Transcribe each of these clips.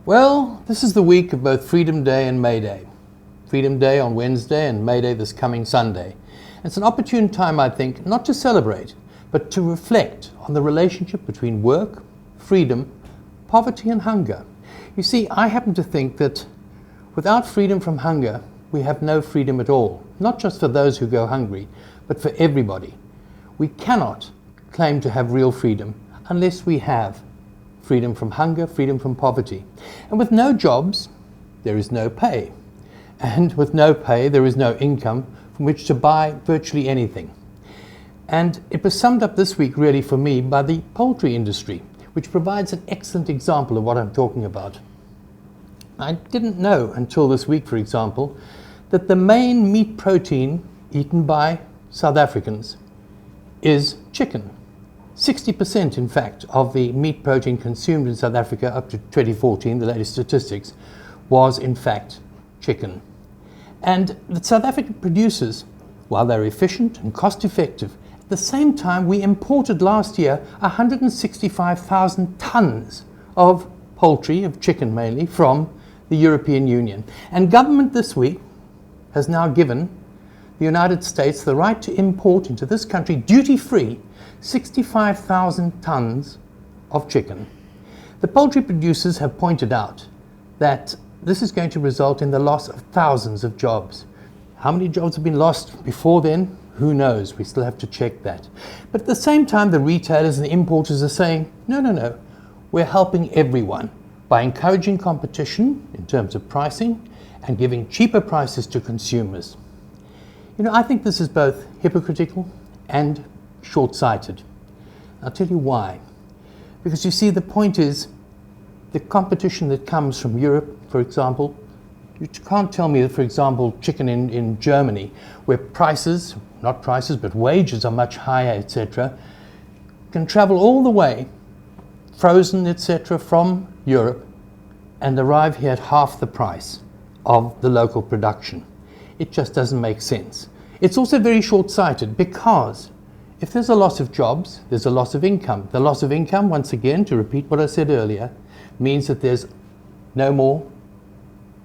Well, this is the week of both Freedom Day and May Day. Freedom Day on Wednesday and May Day this coming Sunday. It's an opportune time, I think, not to celebrate, but to reflect on the relationship between work, freedom, poverty and hunger. You see, I happen to think that without freedom from hunger, we have no freedom at all, not just for those who go hungry, but for everybody. We cannot claim to have real freedom unless we have freedom from hunger, freedom from poverty. And with no jobs, there is no pay. And with no pay, there is no income from which to buy virtually anything. And it was summed up this week really for me by the poultry industry, which provides an excellent example of what I'm talking about. I didn't know until this week, for example, that the main meat protein eaten by South Africans is chicken. 60%, in fact, of the meat protein consumed in South Africa up to 2014, the latest statistics, was in fact chicken. And the South African producers, while they're efficient and cost effective, at the same time we imported last year 165,000 tons of poultry, of chicken mainly, from the European Union. And government this week has now given the United States the right to import into this country duty-free 65,000 tons of chicken. The poultry producers have pointed out that this is going to result in the loss of thousands of jobs. How many jobs have been lost before then? Who knows? We still have to check that. But at the same time, the retailers and the importers are saying, no, we're helping everyone by encouraging competition in terms of pricing and giving cheaper prices to consumers. You know, I think this is both hypocritical and short-sighted. I'll tell you why. Because you see, the point is the competition that comes from Europe, for example. You can't tell me that, for example, chicken in Germany, where prices, not prices, but wages are much higher, etc., can travel all the way, frozen, etc., from Europe and arrive here at half the price of the local production. It just doesn't make sense. It's also very short-sighted because if there's a loss of jobs, there's a loss of income. The loss of income, once again, to repeat what I said earlier, means that there's no more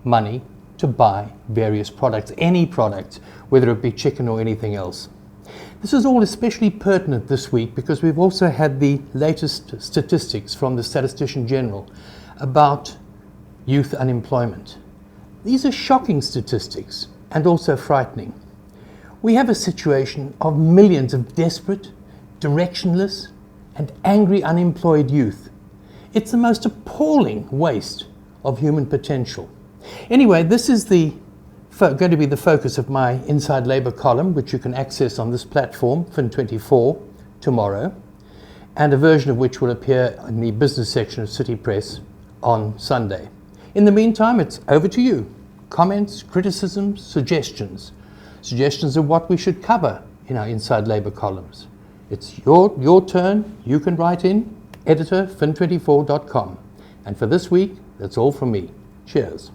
money to buy various products, any products, whether it be chicken or anything else. This is all especially pertinent this week because we've also had the latest statistics from the Statistician General about youth unemployment. These are shocking statistics and also frightening. We have a situation of millions of desperate, directionless, and angry unemployed youth. It's the most appalling waste of human potential. Anyway, this is going to be the focus of my Inside Labour column, which you can access on this platform, Fin24, tomorrow, and a version of which will appear in the business section of City Press on Sunday. In the meantime, it's over to you. Comments, criticisms, suggestions of what we should cover in our Inside Labour columns. It's your turn. You can write in, editor, fin24.com. And for this week, that's all from me. Cheers.